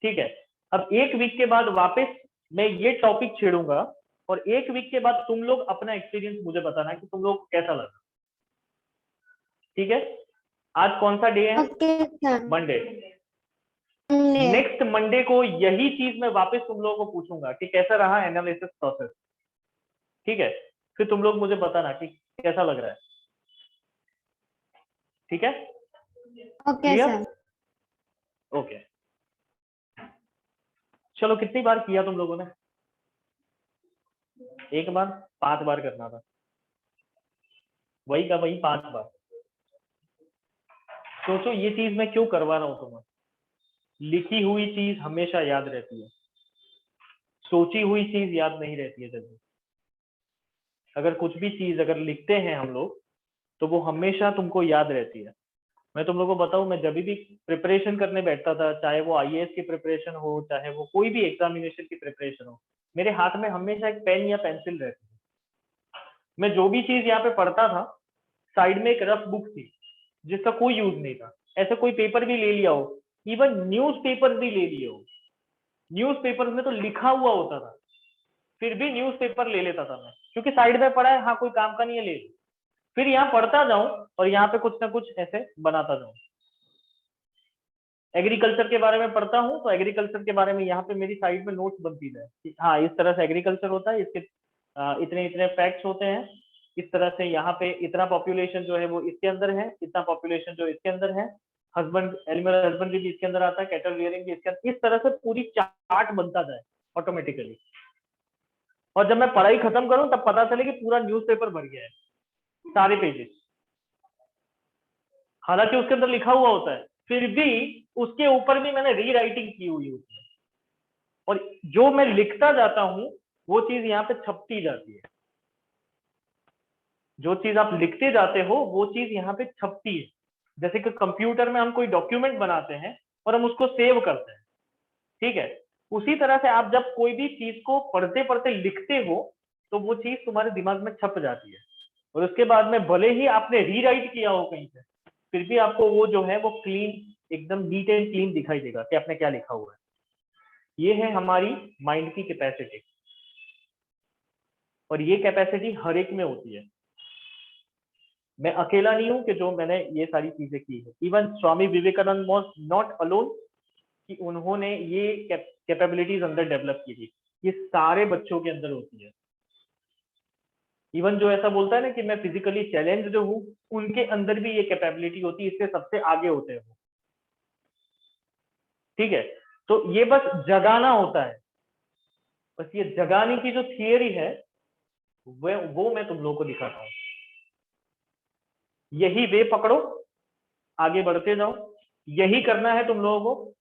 ठीक है। अब एक वीक के बाद वापस मैं ये टॉपिक छेड़ूंगा और एक वीक के बाद तुम लोग अपना एक्सपीरियंस मुझे बताना कि तुम लोग कैसा लगा। ठीक है, आज कौन सा डे है? Okay sir. Monday. Next Monday को यही चीज मैं वापस तुम लोगों को पूछूंगा कि कैसा रहा एनालिसिस प्रोसेस। ठीक है, फिर तुम लोग मुझे बताना कि कैसा लग रहा है। ठीक है, ओके क्लियर? सर। ओके, चलो कितनी बार किया तुम लोगों ने? एक बार? 5 बार करना था, वही का वही 5 बार। सोचो ये चीज मैं क्यों करवा रहा हूं तुम्हें। लिखी हुई चीज हमेशा याद रहती है, सोची हुई चीज याद नहीं रहती है जल्दी। अगर कुछ भी चीज अगर लिखते हैं हम लोग तो वो हमेशा तुमको याद रहती है। मैं तुम लोगों को बताऊं, मैं जब भी प्रिपरेशन करने बैठता था, चाहे वो आईएएस की प्रिपरेशन हो, चाहे वो कोई भी एग्जामिनेशन की प्रिपरेशन हो, मेरे हाथ में हमेशा एक पेन या पेंसिल रहती है। मैं जो भी चीज यहाँ पे पढ़ता था, साइड में एक रफ बुक थी जिसका कोई यूज नहीं था। ऐसे कोई पेपर भी ले लिया हो, इवन न्यूज पेपर भी ले लिए हो, न्यूज पेपर में तो लिखा हुआ होता था, फिर भी न्यूज पेपर ले लेता था मैं, क्योंकि साइड में पढ़ा है, हाँ कोई काम का नहीं है, ले लो। फिर यहाँ पढ़ता जाऊं और यहाँ पे कुछ ना कुछ ऐसे बनाता जाऊं। एग्रीकल्चर के बारे में पढ़ता हूँ तो एग्रीकल्चर के बारे में यहाँ पे मेरी साइड में नोट्स बनती है कि हाँ इस तरह से एग्रीकल्चर होता है, इसके इतने इतने फैक्ट्स होते हैं, इस तरह से यहाँ पे इतना पॉपुलेशन जो है वो इसके अंदर है, इतना पॉपुलेशन जो इसके अंदर है, हस्बैंड एनिमल हस्बैंड्री भी इसके अंदर आता है, कैटल रियरिंग भी इसके अंदर, इस तरह से पूरी चार्ट बनता जाए ऑटोमेटिकली। और जब मैं पढ़ाई खत्म करूं तब पता चले कि पूरा न्यूज़पेपर भर गया है, सारे पेजेस, हालांकि उसके अंदर लिखा हुआ होता है, फिर भी उसके ऊपर भी मैंने रीराइटिंग की हुई होती है, और जो मैं लिखता जाता हूं वो चीज यहाँ पे छपती जाती है। जो चीज आप लिखते जाते हो वो चीज यहाँ पे छपती है। जैसे कि कंप्यूटर में हम कोई डॉक्यूमेंट बनाते हैं और हम उसको सेव करते हैं, ठीक है, उसी तरह से आप जब कोई भी चीज को पढ़ते पढ़ते लिखते हो तो वो चीज तुम्हारे दिमाग में छप जाती है, और उसके बाद में भले ही आपने रीराइट किया हो कहीं से, फिर भी आपको वो जो है वो क्लीन, एकदम नीट एंड क्लीन दिखाई देगा कि आपने क्या लिखा हुआ है। ये है हमारी माइंड की कैपेसिटी, और ये कैपेसिटी हर एक में होती है। मैं अकेला नहीं हूं कि जो मैंने ये सारी चीजें की है। Even Swami Vivekananda was not alone कि उन्होंने ये कैपेबिलिटीज अंदर डेवलप की थी, ये सारे बच्चों के अंदर होती है। इवन जो ऐसा बोलता है ना कि मैं फिजिकली चैलेंज्ड हूं, उनके अंदर भी ये कैपेबिलिटी होती है, इससे सबसे आगे होते हैं वो। ठीक है, तो ये बस जगाना होता है, बस ये जगाने की जो थियरी है वो मैं तुम लोगों को दिखाता हूँ। यही वे पकड़ो, आगे बढ़ते जाओ, यही करना है तुम लोगों को।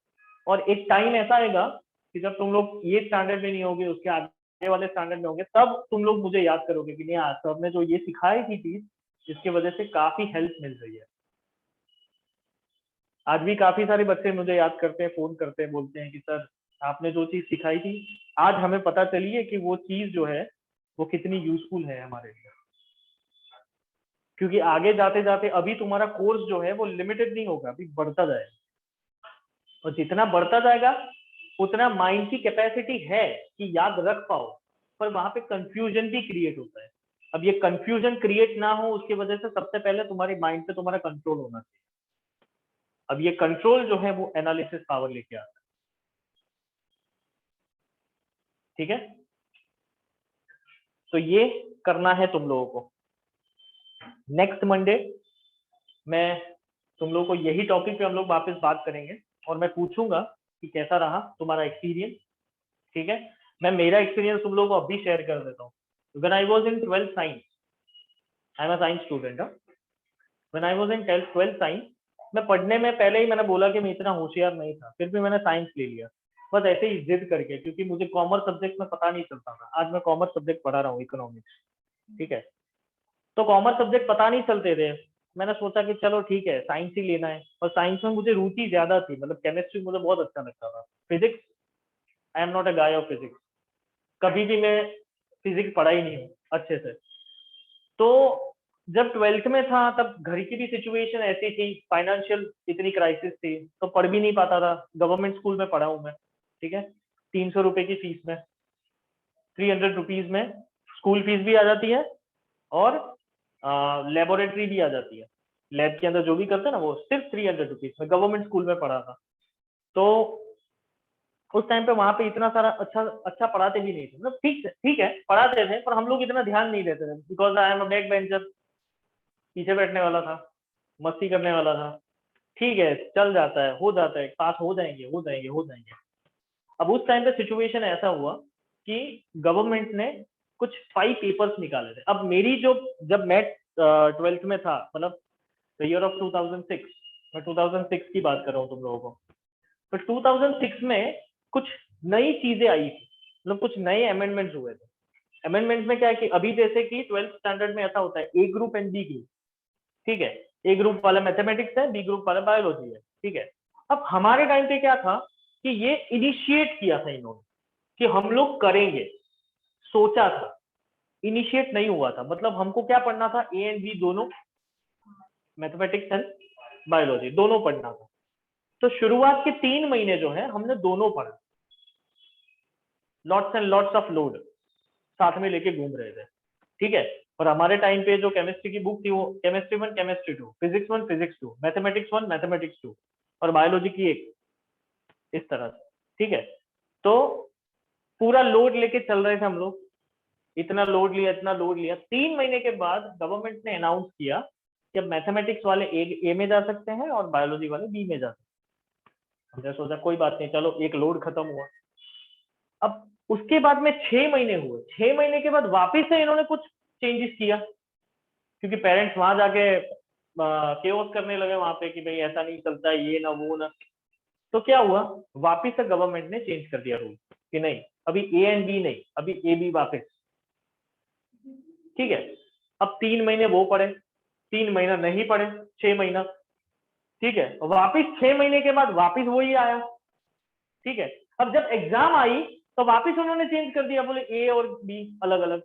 और एक टाइम ऐसा आएगा कि जब तुम लोग ये स्टैंडर्ड में नहीं होगे, उसके आगे वाले स्टैंडर्ड में होगे, तब तुम लोग मुझे याद करोगे कि नहीं आज सर ने जो ये सिखाई थी चीज, जिसकी वजह से काफी हेल्प मिल रही है। आज भी काफी सारे बच्चे मुझे याद करते हैं, फोन करते हैं, बोलते हैं कि सर आपने जो चीज सिखाई थी आज हमें पता चली है कि वो चीज जो है वो कितनी यूजफुल है हमारे लिए। क्योंकि आगे जाते जाते अभी तुम्हारा कोर्स जो है वो लिमिटेड नहीं होगा, अभी बढ़ता जाएगा, और जितना बढ़ता जाएगा उतना माइंड की कैपेसिटी है कि याद रख पाओ, पर वहां पे कंफ्यूजन भी क्रिएट होता है। अब ये कंफ्यूजन क्रिएट ना हो उसकी वजह से सबसे पहले तुम्हारे माइंड पे तुम्हारा कंट्रोल होना चाहिए। अब ये कंट्रोल जो है वो एनालिसिस पावर लेके आता है। ठीक है, तो ये करना है तुम लोगों को। नेक्स्ट मंडे मैं तुम लोगों को यही टॉपिक पे हम लोग वापस बात करेंगे, और मैं पूछूंगा कि कैसा रहा तुम्हारा एक्सपीरियंस। ठीक है, मैं मेरा एक्सपीरियंस तुम लोगों को अभी शेयर कर देता हूँ। When I was in 12th science, I am a science student. When I was in 12th science, मैं पढ़ने में पहले ही मैंने बोला कि मैं इतना होशियार नहीं था, फिर भी मैंने साइंस ले लिया, बस ऐसे ही जिद करके, क्योंकि मुझे कॉमर्स सब्जेक्ट में पता नहीं चलता था। आज मैं कॉमर्स सब्जेक्ट पढ़ा रहा हूँ, इकोनॉमिक्स। ठीक है, तो कॉमर्स सब्जेक्ट पता नहीं चलते थे, मैंने सोचा कि चलो ठीक है साइंस ही लेना है, और साइंस में मुझे रुचि ज्यादा थी, मतलब केमिस्ट्री मुझे बहुत अच्छा लगता था। Physics, I am not a guy of physics, कभी भी मैं फिजिक्स पढ़ा ही नहीं हूँ अच्छे से। तो जब 12th में था तब घर की भी सिचुएशन ऐसी थी, फाइनेंशियल इतनी क्राइसिस थी, तो पढ़ भी नहीं पाता था। गवर्नमेंट स्कूल में पढ़ा हूँ मैं, ठीक है, 300 रुपए की फीस में, 300 रुपीज में स्कूल फीस भी आ जाती है और लेबोरेटरी भी आ जाती है। लैब के अंदर जो भी करते हैं ना वो सिर्फ 300 रुपीज में। गवर्नमेंट स्कूल में पढ़ा था, तो उस टाइम पे वहां पे इतना सारा अच्छा पढ़ाते भी नहीं थे। मतलब ठीक है पढ़ाते थे, पर हम लोग इतना ध्यान नहीं देते थे, because I am a back bencher, पीछे बैठने वाला था, मस्ती करने वाला था। ठीक है चल जाता है, हो जाता है, पास हो जाएंगे हो जाएंगे हो जाएंगे। अब उस टाइम पे सिचुएशन ऐसा हुआ कि गवर्नमेंट ने कुछ 5 पेपर्स निकाले थे। अब मेरी जो, जब मैं 12th में था, मतलब द ईयर ऑफ 2006, मैं 2006 की बात कर रहा हूँ तुम लोगों को, तो 2006 में कुछ नई चीजें आई थी, मतलब कुछ नए अमेंडमेंट्स हुए थे। अमेंडमेंट में क्या है कि अभी जैसे कि 12th स्टैंडर्ड में ऐसा होता है ए ग्रुप एंड बी ग्रुप, ठीक है, ए ग्रुप वाला मैथमेटिक्स है, बी ग्रुप वाला बायोलॉजी है, ठीक है। अब हमारे टाइम पे क्या था कि ये इनिशिएट किया था इन्होंने कि हम लोग करेंगे, सोचा था, इनिशिएट नहीं हुआ था। मतलब हमको क्या पढ़ना था, ए एंड बी दोनों, मैथमेटिक्स एंड बायोलॉजी दोनों पढ़ना था। तो शुरुआत के 3 महीने जो है हमने दोनों पढ़ा, lots and lots of load साथ में लेके घूम रहे थे, ठीक है। और हमारे टाइम पे जो केमिस्ट्री की बुक थी वो chemistry 1 chemistry 2, physics 1 physics 2, mathematics 1 mathematics 2 और बायोलॉजी की एक, इस तरह से, ठीक है। तो पूरा लोड लेके चल रहे थे हम लोग, इतना लोड लिया इतना लोड लिया। 3 महीने के बाद गवर्नमेंट ने अनाउंस किया कि अब मैथमेटिक्स वाले ए में जा सकते हैं और बायोलॉजी वाले बी में जा सकते हैं। हमने सोचा कोई बात नहीं, चलो एक लोड खत्म हुआ। अब उसके बाद में 6 महीने हुए, 6 महीने के बाद वापिस से इन्होंने कुछ चेंजेस किया, क्योंकि पेरेंट्स वहां जाके केओस करने लगे वहां पे कि भाई ऐसा नहीं चलता, ये ना वो ना। तो क्या हुआ, वापिस से गवर्नमेंट ने चेंज कर दिया रूल कि नहीं अभी ए एंड बी नहीं, अभी ए बी वापिस, ठीक है। अब 3 महीने वो पढ़े, 3 महीना नहीं पढ़े, 6 महीना, ठीक है। वापिस 6 महीने के बाद वापिस वही आया, ठीक है। अब जब एग्जाम आई तो वापिस उन्होंने चेंज कर दिया, बोले ए और बी अलग अलग,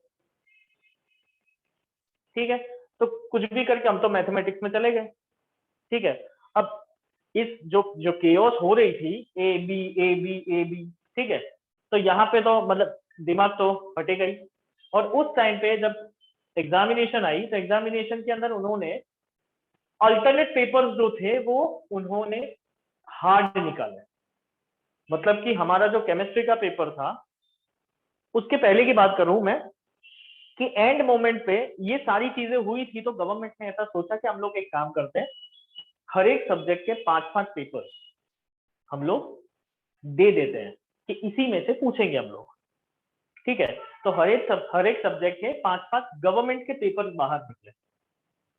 ठीक है। तो कुछ भी करके हम तो मैथमेटिक्स में चले गए, ठीक है। अब इस जो जो केओस हो रही थी, A B A B A B, ठीक है, तो यहाँ पे तो मतलब दिमाग तो फटेगा ही। और उस टाइम पे जब एग्जामिनेशन आई तो एग्जामिनेशन के अंदर उन्होंने अल्टरनेट पेपर्स जो थे वो उन्होंने हार्ड निकाले। मतलब कि हमारा जो केमिस्ट्री का पेपर था, उसके पहले की बात करूं मैं, कि एंड मोमेंट पे ये सारी चीजें हुई थी तो गवर्नमेंट ने ऐसा सोचा कि हम लोग एक काम करते हैं, हर एक सब्जेक्ट के 5-5 पेपर हम लोग दे देते हैं कि इसी में से पूछेंगे हम लोग, ठीक है। तो हर एक सब्जेक्ट के 5-5 गवर्नमेंट के पेपर बाहर निकले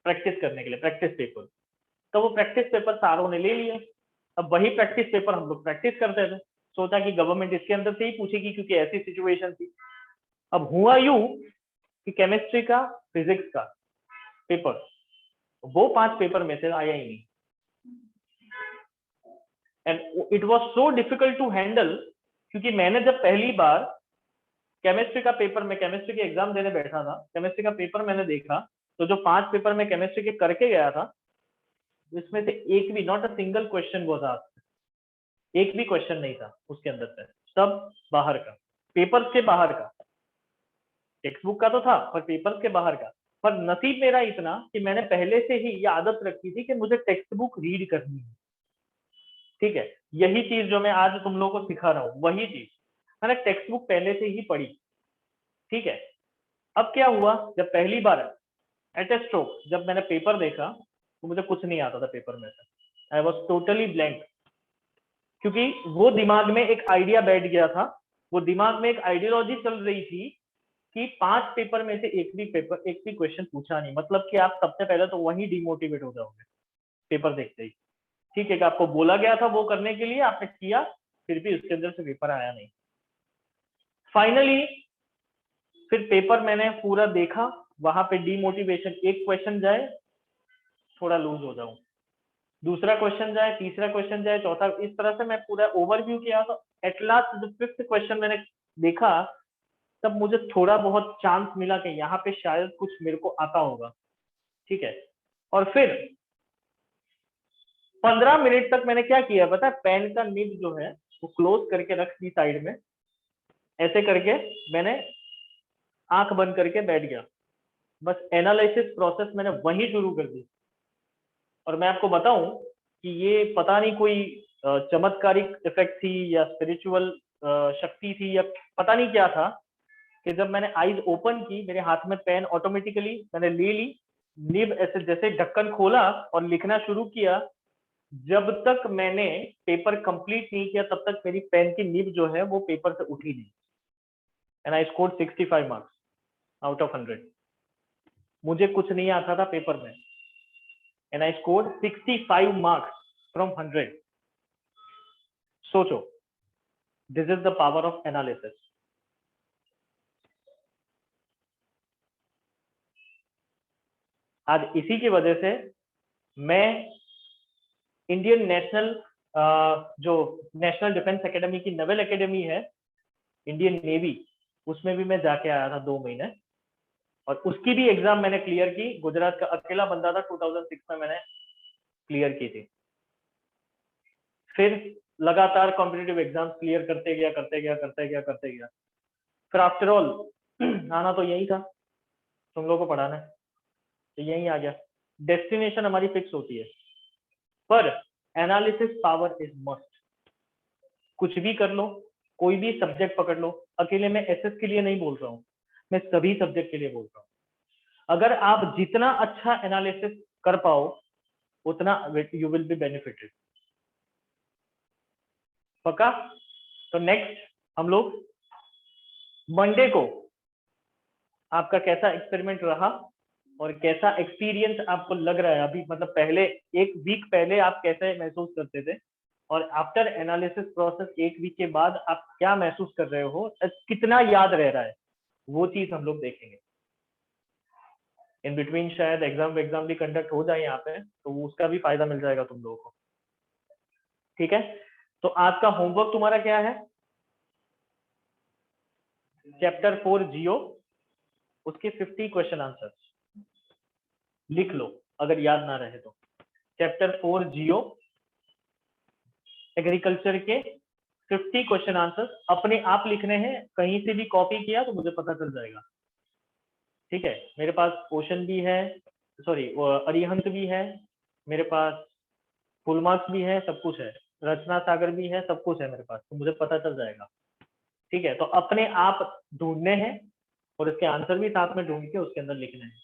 प्रैक्टिस करने के लिए, प्रैक्टिस पेपर। तो वो प्रैक्टिस पेपर सारों ने ले लिए। अब वही प्रैक्टिस पेपर हम लोग प्रैक्टिस करते थे, सोचा कि गवर्नमेंट इसके अंदर से ही पूछेगी क्योंकि ऐसी सिचुएशन थी। अब हुआ यूं कि केमिस्ट्री का, फिजिक्स का पेपर वो 5 पेपर में से आया ही नहीं, and it was so difficult to handle. क्योंकि मैंने जब पहली बार केमिस्ट्री का पेपर, में केमिस्ट्री के एग्जाम देने बैठा था, केमिस्ट्री का पेपर मैंने देखा, तो जो 5 पेपर में केमिस्ट्री के करके गया था, इसमें से एक भी, नॉट अ सिंगल क्वेश्चन वो था, एक भी क्वेश्चन नहीं था उसके अंदर से, सब बाहर का, पेपर्स के बाहर का। टेक्स्ट बुक का तो था पर पेपर्स के बाहर का। पर नसीब मेरा इतना कि मैंने पहले से ही ये आदत रखी थी कि मुझे टेक्स्ट बुक रीड करनी है, ठीक है। यही चीज जो मैं आज तुम लोगों को सिखा रहा हूँ, वही चीज मैंने टेक्स्ट बुक पहले से ही पढ़ी, ठीक है। अब क्या हुआ, जब पहली बार एट ए स्ट्रोक जब मैंने पेपर देखा तो मुझे कुछ नहीं आता था पेपर में से, आई वॉज टोटली ब्लैंक। क्योंकि वो दिमाग में एक आइडिया बैठ गया था, वो दिमाग में एक आइडियोलॉजी चल रही थी कि 5 पेपर में से एक भी क्वेश्चन पूछा नहीं, मतलब कि आप सबसे पहले तो वही डिमोटिवेट हो जाओगे पेपर देखते ही, ठीक है। कि आपको बोला गया था वो करने के लिए, आपने किया, फिर भी उसके अंदर से पेपर आया नहीं। फाइनली फिर पेपर मैंने पूरा देखा, वहां पे डिमोटिवेशन, एक क्वेश्चन जाए थोड़ा लूज हो जाऊं, दूसरा क्वेश्चन जाए, तीसरा क्वेश्चन जाए, चौथा, इस तरह से मैं पूरा ओवरव्यू किया। तो एट लास्ट जब 5th क्वेश्चन मैंने देखा, तब मुझे थोड़ा बहुत चांस मिला कि यहाँ पे शायद कुछ मेरे को आता होगा, ठीक है। और फिर 15 मिनट तक मैंने क्या किया पता है, पेन का निब जो है वो क्लोज करके रख दी साइड में, ऐसे करके मैंने आंख बंद करके बैठ गया, बस एनालिसिस प्रोसेस मैंने वही शुरू कर दी। और मैं आपको बताऊं कि ये पता नहीं कोई चमत्कारिक इफेक्ट थी या स्पिरिचुअल शक्ति थी या पता नहीं क्या था, कि जब मैंने आईज ओपन की मेरे हाथ में पेन ऑटोमेटिकली मैंने ले ली, निब ऐसे जैसे ढक्कन खोला और लिखना शुरू किया, जब तक मैंने पेपर कंप्लीट नहीं किया तब तक मेरी पेन की निब जो है वो पेपर से उठी नहीं। And I scored 65 marks out of 100। मुझे कुछ नहीं आता था पेपर में, and I scored 65 marks from 100। सोचो, this is the power of analysis. आज इसी की वजह से मैं इंडियन नेशनल जो नेशनल डिफेंस एकेडमी की नेवल एकेडमी है, इंडियन नेवी, उसमें भी मैं जाके आया था 2 महीने, और उसकी भी एग्जाम मैंने क्लियर की। गुजरात का अकेला बंदा था, 2006 में मैंने क्लियर की थी। फिर लगातार कॉम्पिटिटिव एग्जाम्स क्लियर करते गया। फिर आफ्टर ऑल आना तो यही था, तुम लोगों को पढ़ाना है, तो यही आ गया। डेस्टिनेशन हमारी फिक्स होती है, पर एनालिसिस पावर इज मस्ट। कुछ भी कर लो, कोई भी सब्जेक्ट पकड़ लो, अकेले मैं एसएस के लिए नहीं बोल रहा हूँ, मैं सभी सब्जेक्ट के लिए बोल रहा हूँ। अगर आप जितना अच्छा एनालिसिस कर पाओ उतना यू विल बी बेनिफिटेड। पक्का? तो नेक्स्ट हम लोग मंडे को आपका कैसा एक्सपेरिमेंट रहा और कैसा एक्सपीरियंस आपको लग रहा है अभी, मतलब पहले 1 वीक पहले आप कैसे महसूस करते थे, और आफ्टर एनालिसिस प्रोसेस 1 वीक के बाद आप क्या महसूस कर रहे हो, कितना याद रह रहा है, वो चीज हम लोग देखेंगे। इन बिटवीन शायद एग्जाम भी कंडक्ट हो जाए यहाँ पे, तो उसका भी फायदा मिल जाएगा तुम लोगों को। ठीक है, तो आज का होमवर्क तुम्हारा क्या है? चैप्टर 4 जियो, उसके 50 क्वेश्चन आंसर्स लिख लो अगर याद ना रहे तो। चैप्टर 4 जियो एग्रीकल्चर के 50 क्वेश्चन आंसर्स अपने आप लिखने हैं, कहीं से भी कॉपी किया तो मुझे पता चल जाएगा। ठीक है, मेरे पास ओशन भी है, सॉरी अरिहंत भी है, मेरे पास फुल मार्क्स भी है, सब कुछ है, रचना सागर भी है, सब कुछ है मेरे पास, तो मुझे पता चल जाएगा। ठीक है, तो अपने आप ढूंढने हैं और इसके आंसर भी साथ में ढूंढ के उसके अंदर लिखने हैं।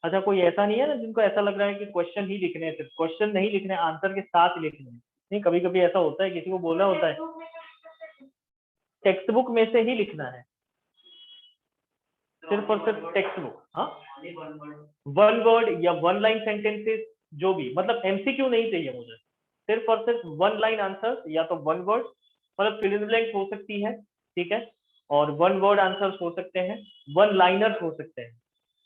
अच्छा, कोई ऐसा नहीं है ना जिनको ऐसा लग रहा है कि क्वेश्चन ही लिखने हैं, सिर्फ क्वेश्चन नहीं लिखने, आंसर के साथ लिखने हैं? नहीं, कभी कभी ऐसा होता है, किसी को बोलना होता है टेक्स्ट बुक में से ही लिखना है, सिर्फ और सिर्फ टेक्स्ट बुक। हाँ, 1 वर्ड या 1 लाइन सेंटेंसेस, जो भी, मतलब एमसीक्यू नहीं चाहिए मुझे, सिर्फ और सिर्फ 1 लाइन आंसर या तो 1 वर्ड, मतलब फिल इन ब्लैंक हो सकती है, ठीक है, और 1 वर्ड आंसर्स हो सकते हैं, 1 लाइनर्स हो सकते हैं,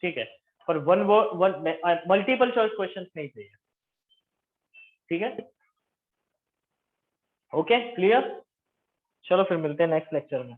ठीक है, पर 1 वर्ड मल्टीपल चॉइस क्वेश्चन नहीं चाहिए। ठीक है, ओके, क्लियर? चलो फिर मिलते हैं नेक्स्ट लेक्चर में।